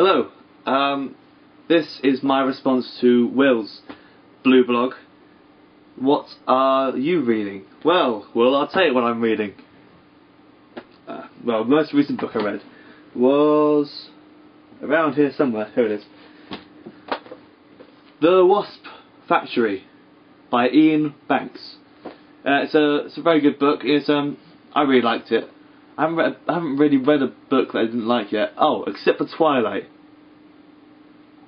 Hello, this is my response to Will's BleuBlog. What are you reading? Well, I'll tell you what I'm reading. The most recent book I read was around here somewhere. Here it is. The Wasp Factory by Ian Banks. It's a very good book. I really liked it. I haven't really read a book that I didn't like yet. Oh, except for Twilight.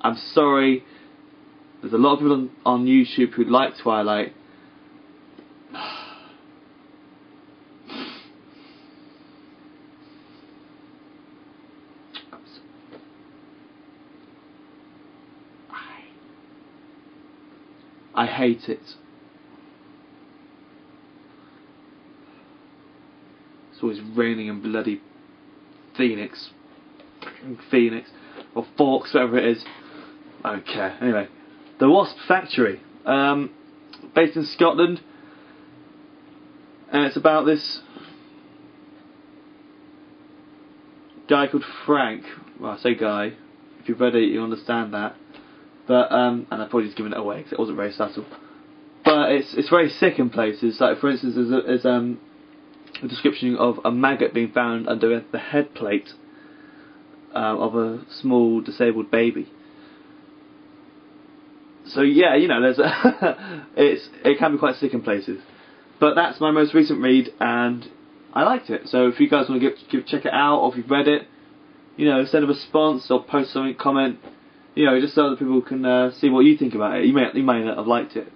I'm sorry. There's a lot of people on YouTube who like Twilight. I hate it. It's always raining in bloody Phoenix or Forks, whatever it is. I don't care. Anyway, The Wasp Factory, based in Scotland, and it's about this guy called Frank. Well, I say guy. If you've read it, you understand that. But and I've probably just given it away because it wasn't very subtle. But it's very sick in places. Like for instance, there's a description of a maggot being found under the head plate of a small disabled baby. So yeah, you know, there's it can be quite sick in places. But that's my most recent read, and I liked it. So if you guys want to check it out, or if you've read it, you know, send a response or post something, comment. You know, just so other people can see what you think about it. You may not have liked it.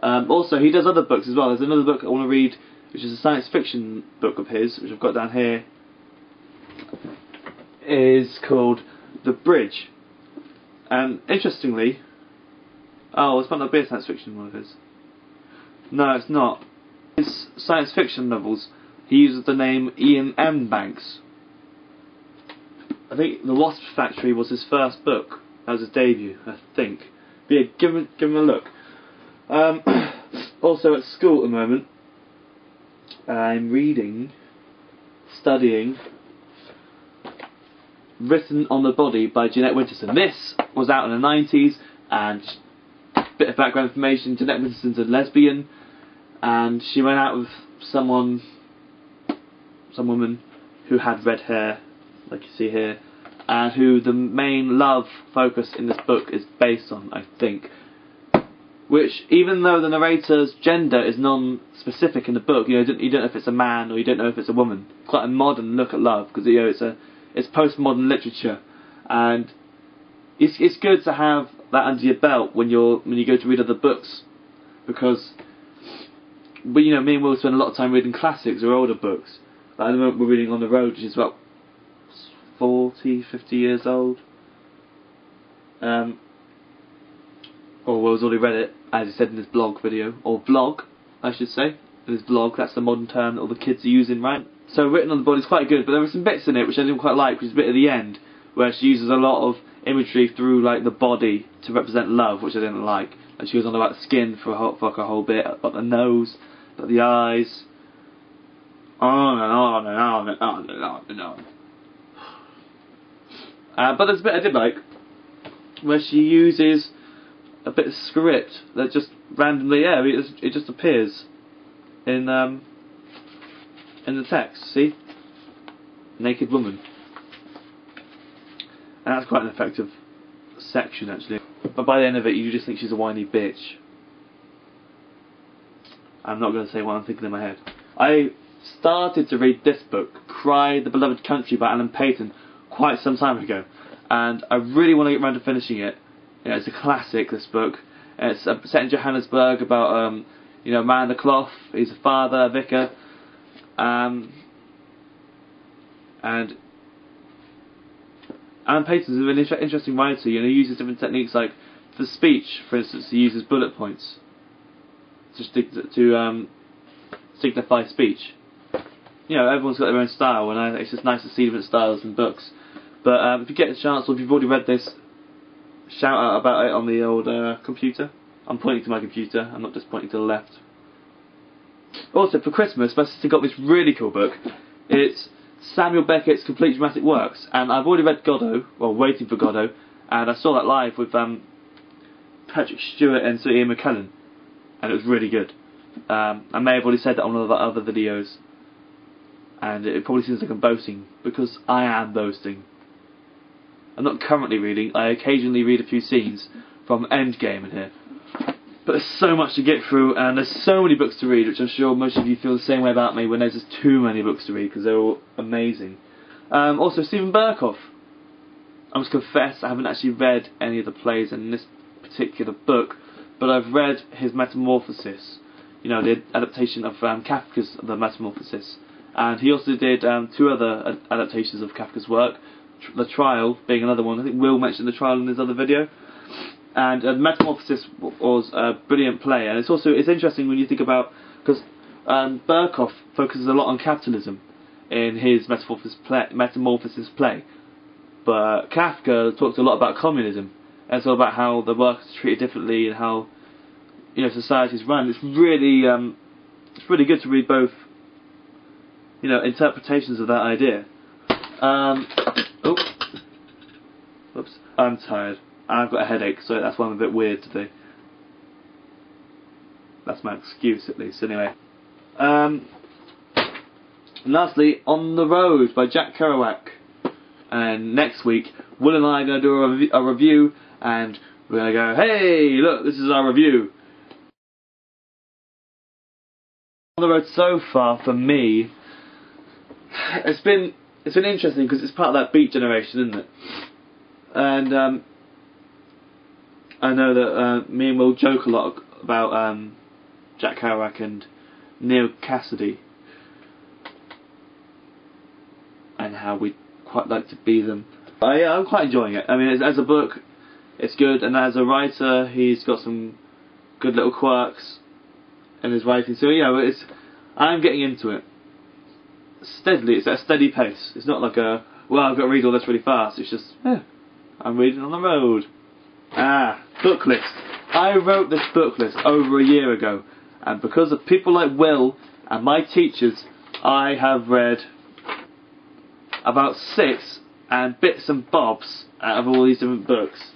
Also, he does other books as well. There's another book I want to read, which is a science fiction book of his, which I've got down here. Is called The Bridge. And interestingly, it's might not be a science fiction one of his. No, it's not. His science fiction novels, he uses the name Ian M. Banks. I think The Wasp Factory was his first book. That was his debut, I think. But yeah, give him a look. Also at school at the moment, I'm studying Written on the Body by Jeanette Winterson. This was out in the 90s, and a bit of background information, Jeanette Winterson's a lesbian, and she went out with some woman who had red hair, like you see here, and who the main love focus in this book is based on, I think. Which, even though the narrator's gender is non-specific in the book, you don't know if it's a man or you don't know if it's a woman. It's quite a modern look at love, because it's postmodern literature, and it's good to have that under your belt when you go to read other books, because me and Will spend a lot of time reading classics or older books. Like at the moment we're reading On the Road, which is about 40, 50 years old. Will's already read it, as he said in his blog video, or vlog, I should say. In his blog, that's the modern term that all the kids are using, right? So Written on the Body is quite good, but there were some bits in it which I didn't quite like, which is a bit at the end, where she uses a lot of imagery through like the body to represent love, which I didn't like. And she goes on about the skin for a whole bit, about the nose, about the eyes, on and on and on and on and on and on. But there's a bit I did like, where she uses a bit of script that just randomly, it just appears in the text. See, naked woman, and that's quite an effective section actually. But by the end of it, you just think she's a whiny bitch. I'm not going to say what I'm thinking in my head. I started to read this book, Cry the Beloved Country by Alan Paton, quite some time ago, and I really want to get around to finishing it. It's a classic, this book. It's set in Johannesburg about a man in the cloth. He's a father, a vicar, and Alan Paton's a really interesting writer. He uses different techniques, like for speech, for instance, he uses bullet points to signify speech. Everyone's got their own style, and it's just nice to see different styles in books. But if you get a chance, or if you've already read this, shout out about it on the old computer. I'm pointing to my computer, I'm not just pointing to the left. Also, for Christmas, my sister got this really cool book. It's Samuel Beckett's complete dramatic works, and I've already read Godot, well, waiting for Godot, and I saw that live with Patrick Stewart and Sir Ian McKellen, and it was really good. I may have already said that on one of the other videos, and it probably seems like I'm boasting, because I am boasting. I'm not currently reading, I occasionally read a few scenes from Endgame in here. But there's so much to get through, and there's so many books to read, which I'm sure most of you feel the same way about me when there's just too many books to read, because they're all amazing. Also, Stephen Berkoff. I must confess, I haven't actually read any of the plays in this particular book, but I've read his Metamorphosis, you know, the adaptation of Kafka's The Metamorphosis. And he also did 2 other adaptations of Kafka's work, The Trial being another one. I think Will mentioned The Trial in his other video. And Metamorphosis was a brilliant play, and it's interesting when you think about, because Berkoff focuses a lot on capitalism in his Metamorphosis play, but Kafka talks a lot about communism, and it's all about how the workers are treated differently and how, you know, society's run. It's really good to read both, you know, interpretations of that idea. Oops, I'm tired. I've got a headache, so that's why I'm a bit weird today. That's my excuse, at least. Anyway. Lastly, On the Road by Jack Kerouac. And next week, Will and I are going to do a review, and we're going to go, hey, look, this is our review. On the Road so far, for me, it's been interesting, because it's part of that Beat generation, isn't it? And I know that me and Will joke a lot about Jack Kerouac and Neil Cassidy, and how we quite like to be them. I'm quite enjoying it. I mean, as a book, it's good, and as a writer, he's got some good little quirks in his writing. So, you know, I'm getting into it steadily. It's at a steady pace. It's not like I've got to read all this really fast. It's just, I'm reading on the road. Book list. I wrote this book list over a year ago, and because of people like Will and my teachers, I have read about 6 and bits and bobs out of all these different books,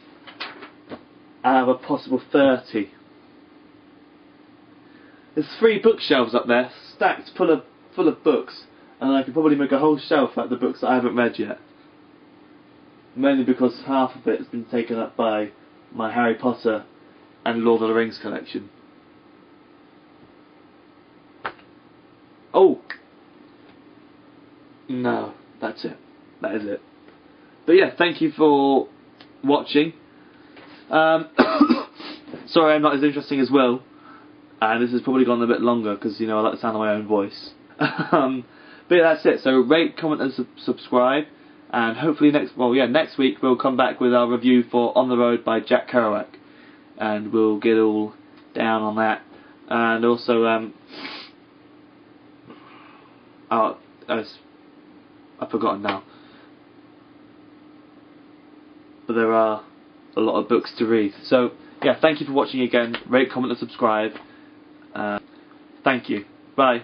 out of a possible 30. There's 3 bookshelves up there, stacked full of books, and I could probably make a whole shelf out of the books that I haven't read yet. Mainly because half of it has been taken up by my Harry Potter and Lord of the Rings collection. Oh! No, that's it. That is it. But yeah, thank you for watching. Sorry I'm not as interesting as Will. And this has probably gone a bit longer because, you know, I like the sound of my own voice. But yeah, that's it. So rate, comment and subscribe. And hopefully next week we'll come back with our review for On the Road by Jack Kerouac. And we'll get all down on that. And also, I've forgotten now. But there are a lot of books to read. So, yeah, thank you for watching again. Rate, comment and subscribe. Thank you. Bye.